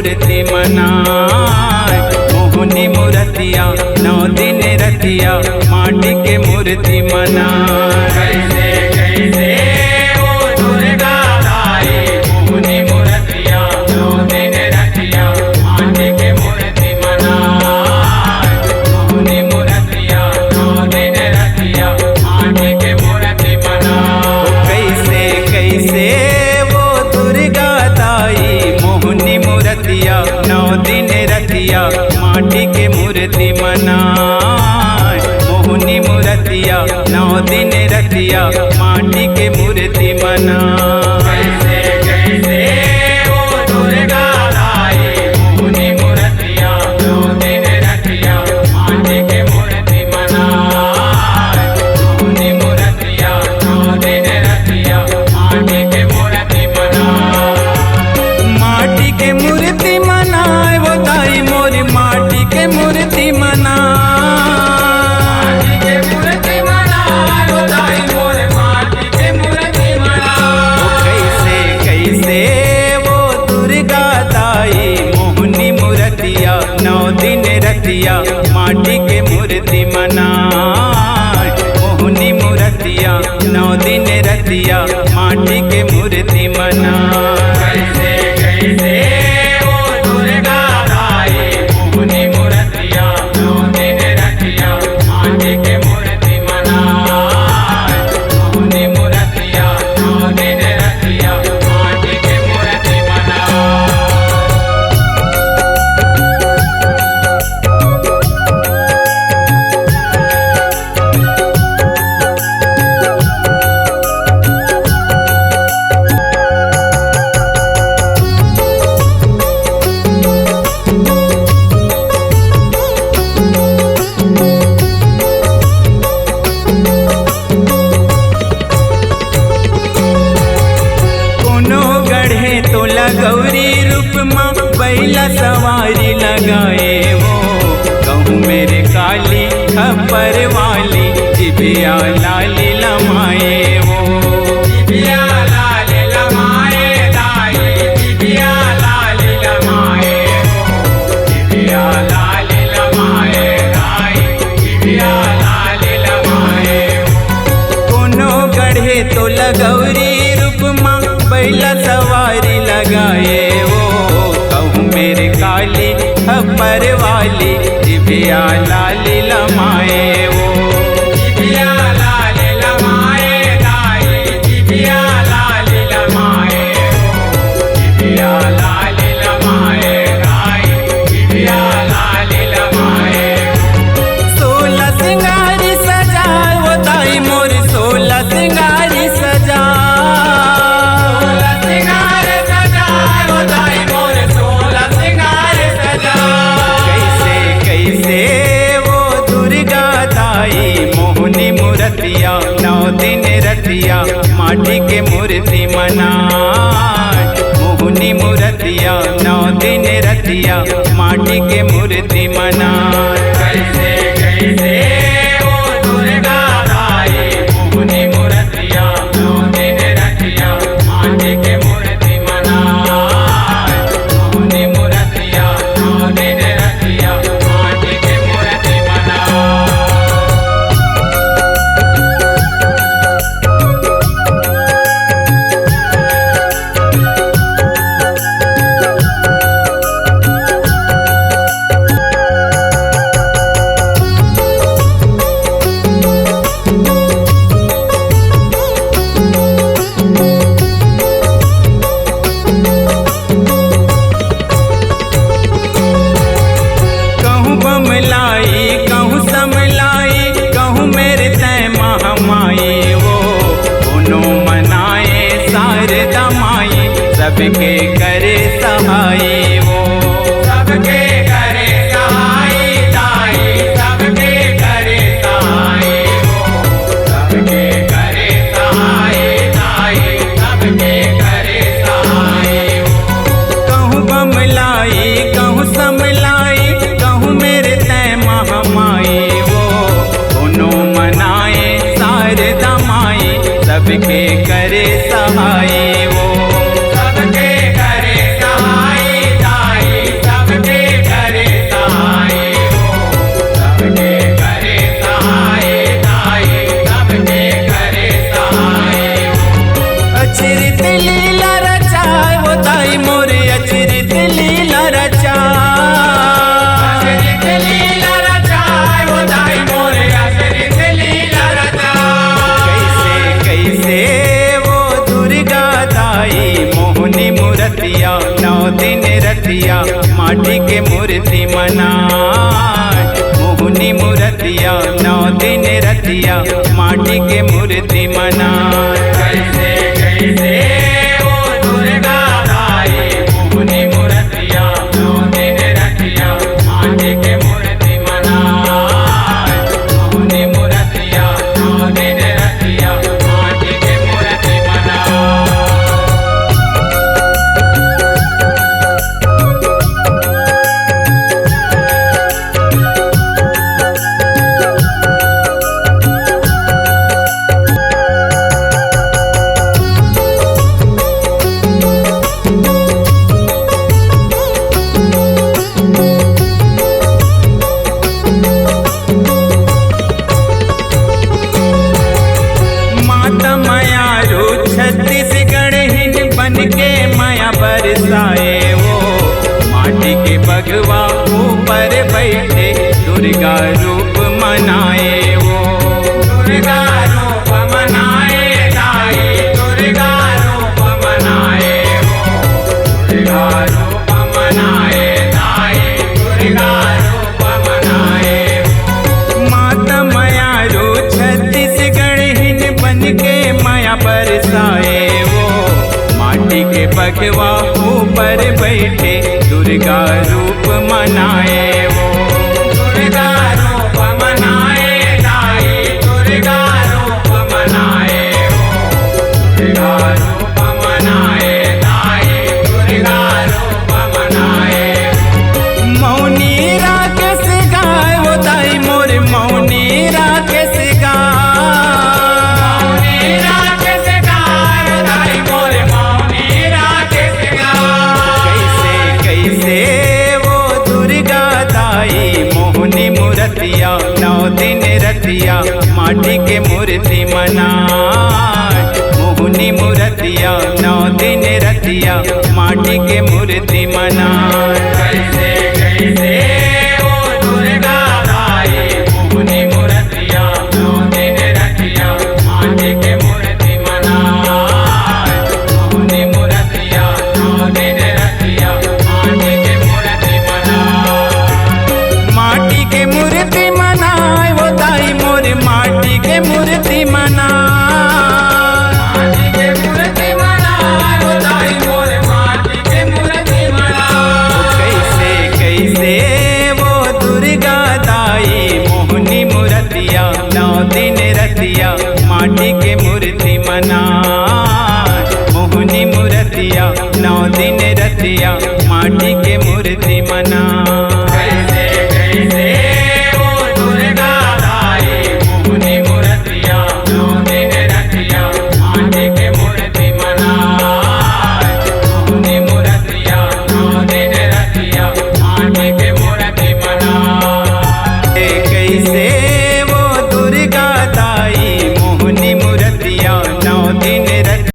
मूर्ति मनाए। मोहनी मूर्तिया 9 दिन रतिया माटी के मूर्ति मनाए। कैसे कैसे वो दुर्गा दाई मोहनी मूर्तिया 9 दिन रतिया माटी के मूर्ति मनाए। मोहनी मूर्तिया 9 दिन रतिया माटी के मूर्ति मनाए। कैसे कैसे वो दुर्गा दाई मोहनी मूर्तिया 9 दिन रतिया माटी के मूर्ति मनाए। मोहनी मूर्तिया 9 दिन रतिया माटी के मूर्ति मनाए। कैसे कैसे वो दुर्गा दाई मोहनी मूर्तिया 9 दिन रतिया माटी के मूर्ति मनाए। मोहनी मूर्तिया 9 दिन रतिया माटी के मूर्ति मनाए। माटी के मूर्ति मनाए वो दाई मोरी माटी के मूर्ति मनाए। कैसे कैसे वो दुर्गा दाई मोहनी मूर्तिया 9 दिन रतिया माटी के मूर्ति मनाए। मोहनी मूर्तिया 9 दिन रतिया माटी के मूर्ति मनाए। कैसे कैसे वो दुर्गा दाई मोहनी मूर्तिया 9 दिन रतिया माटी के मूर्ति मनाए। मोहनी मूर्तिया 9 दिन रतिया माटी के मूर्ति मनाए। गौरी रूप माँ बैला सवारी लगाए वो। कहूँ मेरे काली खबर वाली जिबिया लाली लमाए वो। जिबिया लाली लमाए दाई जिबिया लाली लमाए वो। जिबिया लाली लमाए दाई जिबिया लाली लमाए वो। कोनो गढ़े तो लगौरी रूप माँ बैला सवारी लगाए वो। कहूँ मेरे काली खबर वाली जिबिया लाली लमाए वो। जिबिया लाली लमाए दाई जिबिया लाली लमाए वो। जिबिया लाली लमाए दाई जिबिया लाली लमाए वो। 16 सिंगारी सजाए वो दाई मोरी 16 सिंगारी सजाए। मोहनी मूर्तिया 9 दिन रतिया माटी के मूर्ति मनाए। मोहनी मूर्तिया 9 दिन रतिया माटी के मूर्ति मनाए। कैसे कैसे वो दुर्गा दाई मोहनी मूर्तिया 9 दिन रतिया माटी के मूर्ति मनाए। मोहनी मूर्तिया 9 दिन रतिया माटी के मूर्ति मनाए। कहूँ समलाई कहूँ मेरे तय महामाई वो। दोनों मनाए शारदा माई सबके करे सहाय वो। सबके करे सहाय दाई सबके करे सहाय वो। सबके करे सहाय दाई सबके करे सहाय वो। कहूँ बमलाई कहूँ समलाई कहूँ मेरे तय महामाई वो। दोनों मनाए शारदा माई सबके करे सहाय वो। सबके करे सहाय दाई दिन रतिया माटी के मूर्ति मनाए। मोहनी मूर्तिया 9 दिन रतिया माटी के मूर्ति मनाए। कैसे कैसे वो दुर्गा दाई मोहनी मूर्तिया 9 दिन रतिया माटी के मूर्ति मनाए। मोहनी मूर्तिया 9 दिन रतिया माटी के मूर्ति मनाए। छत्तीसगढ़ हिन बन के माया बरसाए वो माटी के बगवा ऊपर बैठे दुर्गा रूप मनाए। वो दुर्गा रूप मनाए दाई दुर्गा रूप मनाए। वो दुर्गा रूप मनाए दाई दुर्गा रूप मनाए। माता माया रो छत्तीसगढ़ हिन बन के माया बरसाए। वो माटी के बगवा ऊपर बैठे दुर्गा रूप मनाए। वो दुर्गा रूप मनाए दाई दुर्गा रूप मनाए। वो दुर्गा रूप मनाए दाई दुर्गा रूप मनाए। मौनी राकेश गाय वो दाई मोर मौनी राकेश रतिया 9 दिन रतिया माटी के मूर्ति मनाए। मोहनी मूर्तिया 9 दिन रतिया माटी के मूर्ति मनाए। कैसे कैसे वो दुर्गा दाई मोहनी मूर्तिया 9 दिन रतिया माटी के मूर्ति मनाए। मोहनी मूर्तिया 9 दिन रतिया माटी के मूर्ति मनाए। माटी के मूर्ति मनाए वो दाई मोर माटी के मूर्ति मनाए। माटी के मूर्ति मनाए वो दाई मोर माटी के मूर्ति मनाए। कैसे कैसे वो दुर्गा दाई मोहनी मूर्तिया 9 दिन रतिया माटी के मूर्ति मनाए। मोहनी मूर्तिया 9 दिन रतिया माटी के